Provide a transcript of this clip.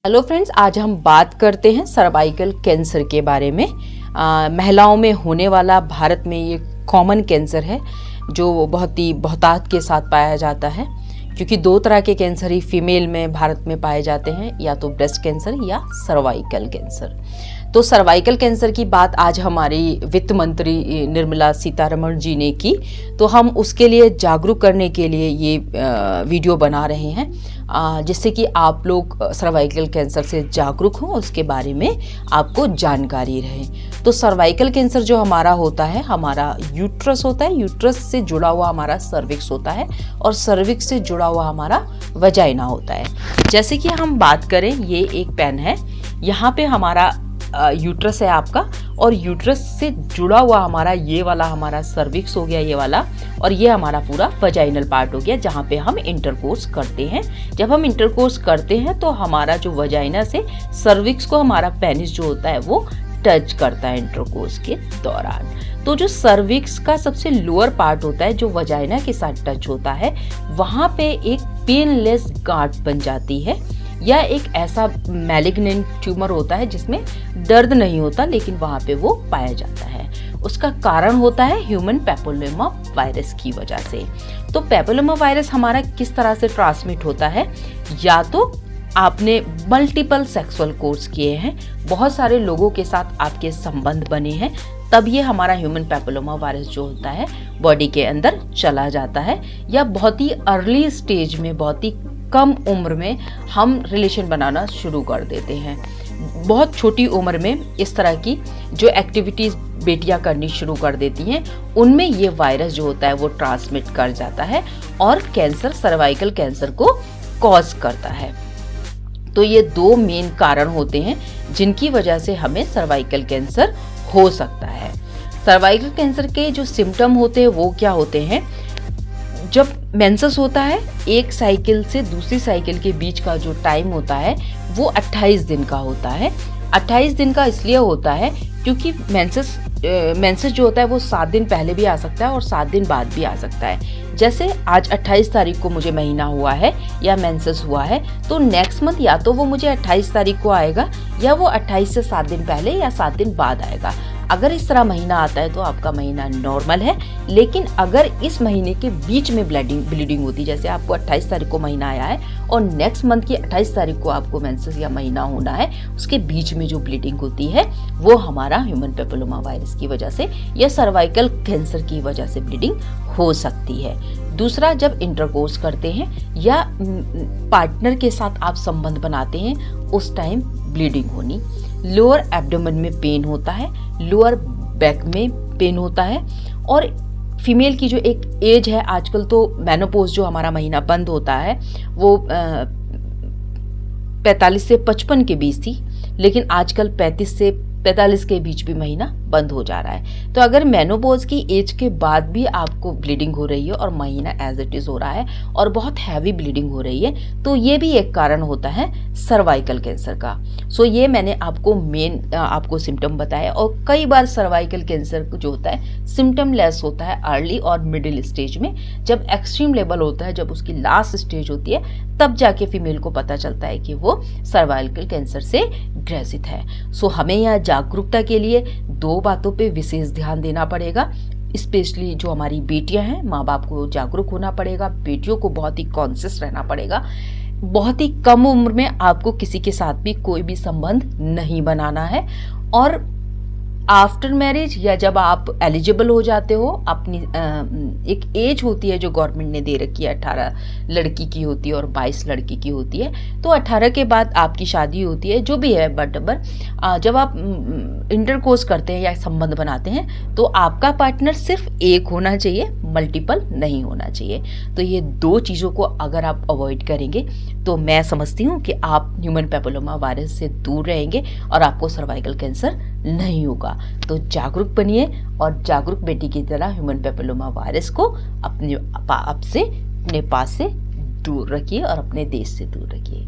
Hello friends, आज हम बात करते हैं सर्वाइकल कैंसर के बारे में। महिलाओं में होने वाला भारत में ये कॉमन कैंसर है जो बहुत ही बहुतायत के साथ पाया जाता है, क्योंकि दो तरह के कैंसर ही फीमेल में भारत में पाए जाते हैं, या तो ब्रेस्ट कैंसर या सर्वाइकल कैंसर। तो सर्वाइकल कैंसर की बात आज हमारी वित्त मंत्री निर्मला सीतारमण जी ने की, तो हम उसके लिए जागरूक करने के लिए ये वीडियो बना रहे हैं, जिससे कि आप लोग सर्वाइकल कैंसर से जागरूक हों, उसके बारे में आपको जानकारी रहे। तो सर्वाइकल कैंसर जो हमारा होता है, हमारा यूट्रस होता है, यूट्रस से जुड़ा हुआ हमारा सर्विक्स होता है, और सर्विक्स से जुड़ा हुआ हमारा वजाइना होता है। जैसे कि हम बात करें, ये एक पेन है, यहाँ पे हमारा यूट्रस है आपका, और यूट्रस से जुड़ा हुआ हमारा ये वाला हमारा सर्विक्स हो गया, ये वाला, और ये हमारा पूरा वजाइनल पार्ट हो गया जहाँ पे हम इंटरकोर्स करते हैं। जब हम इंटरकोर्स करते हैं तो हमारा जो वजाइना से सर्विक्स को हमारा पेनिस जो होता है वो टच करता है इंटरकोर्स के दौरान। तो जो सर्विक्स का सबसे लोअर पार्ट होता है जो वजाइना के साथ टच होता है, वहाँ पे एक पेनलेस गांठ बन जाती है, या एक ऐसा मैलिग्नेंट ट्यूमर होता है जिसमें दर्द नहीं होता, लेकिन वहाँ पे वो पाया जाता है। उसका कारण होता है ह्यूमन पैपिलोमा वायरस की वजह से। तो पैपिलोमा वायरस हमारा किस तरह से ट्रांसमिट होता है, या तो आपने मल्टीपल सेक्सुअल कोर्स किए हैं, बहुत सारे लोगों के साथ आपके संबंध बने हैं, तब ये हमारा ह्यूमन पैपिलोमा वायरस जो होता है बॉडी के अंदर चला जाता है, या बहुत ही अर्ली स्टेज में, बहुत ही कम उम्र में हम रिलेशन बनाना शुरू कर देते हैं। बहुत छोटी उम्र में इस तरह की जो एक्टिविटीज़ बेटियां करनी शुरू कर देती हैं, उनमें ये वायरस जो होता है वो ट्रांसमिट कर जाता है और कैंसर, सर्वाइकल कैंसर को कॉज करता है। तो ये दो मेन कारण होते हैं जिनकी वजह से हमें सर्वाइकल कैंसर हो सकता है। सर्वाइकल कैंसर के जो सिम्टम होते हैं वो क्या होते हैं? जब मेंसेस होता है, एक साइकिल से दूसरी साइकिल के बीच का जो टाइम होता है वो 28 दिन का होता है। 28 दिन का इसलिए होता है क्योंकि मेंसेस जो होता है वो 7 दिन पहले भी आ सकता है और 7 दिन बाद भी आ सकता है। जैसे आज 28 तारीख को मुझे महीना हुआ है या मेंसेस हुआ है, तो नेक्स्ट मंथ या तो वो मुझे 28 तारीख को आएगा, या वो 28 से 7 दिन पहले या 7 दिन बाद आएगा। अगर इस तरह महीना आता है तो आपका महीना नॉर्मल है, लेकिन अगर इस महीने के बीच में ब्लीडिंग होती है, जैसे आपको 28 तारीख को महीना आया है और नेक्स्ट मंथ की 28 तारीख को आपको मेंसेस या महीना होना है, उसके बीच में जो ब्लीडिंग होती है वो हमारा ह्यूमन पैपिलोमा वायरस की वजह से या सर्वाइकल कैंसर की वजह से ब्लीडिंग हो सकती है। दूसरा, जब इंटरकोर्स करते हैं या पार्टनर के साथ आप संबंध बनाते हैं, उस टाइम ब्लीडिंग होनी। लोअर एब्डोमेन में पेन होता है, लोअर बैक में पेन होता है, और फीमेल की जो एक एज है, आजकल तो मेनोपॉज जो हमारा महीना बंद होता है वो 45 से 55 के बीच थी, लेकिन आजकल 35 से 45 के बीच भी महीना बंद हो जा रहा है। तो अगर मेनोपॉज की एज के बाद भी आपको ब्लीडिंग हो रही है और महीना एज इट इज हो रहा है और बहुत हैवी ब्लीडिंग हो रही है, तो ये भी एक कारण होता है सर्वाइकल कैंसर का। सो ये मैंने आपको सिम्टम बताया, और कई बार सर्वाइकल कैंसर जो होता है सिम्टम लेस होता है अर्ली और मिडिल स्टेज में। जब एक्सट्रीम लेवल होता है, जब उसकी लास्ट स्टेज होती है, तब जाके फीमेल को पता चलता है कि वो सर्वाइकल कैंसर से ग्रसित है। सो हमें यहाँ जागरूकता के लिए दो बातों पे विशेष ध्यान देना पड़ेगा। स्पेशली जो हमारी बेटियां हैं, माँ बाप को जागरूक होना पड़ेगा, बेटियों को बहुत ही कॉन्शियस रहना पड़ेगा। बहुत ही कम उम्र में आपको किसी के साथ भी कोई भी संबंध नहीं बनाना है, और आफ्टर मैरिज या जब आप एलिजिबल हो जाते हो, अपनी एक एज होती है जो गवर्नमेंट ने दे रखी है, 18 लड़की की होती है और 22 लड़की की होती है, तो 18 के बाद आपकी शादी होती है, जो भी है। बट जब आप इंटरकोर्स करते हैं या संबंध बनाते हैं, तो आपका पार्टनर सिर्फ एक होना चाहिए, मल्टीपल नहीं होना चाहिए। तो ये दो चीज़ों को अगर आप अवॉइड करेंगे, तो मैं समझती हूँ कि आप ह्यूमन पैपिलोमा वायरस से दूर रहेंगे और आपको सर्वाइकल कैंसर नहीं होगा। तो जागरूक बनिए, और जागरूक बेटी की तरह ह्यूमन पैपिलोमा वायरस को अपने पास से दूर रखिए और अपने देश से दूर रखिए।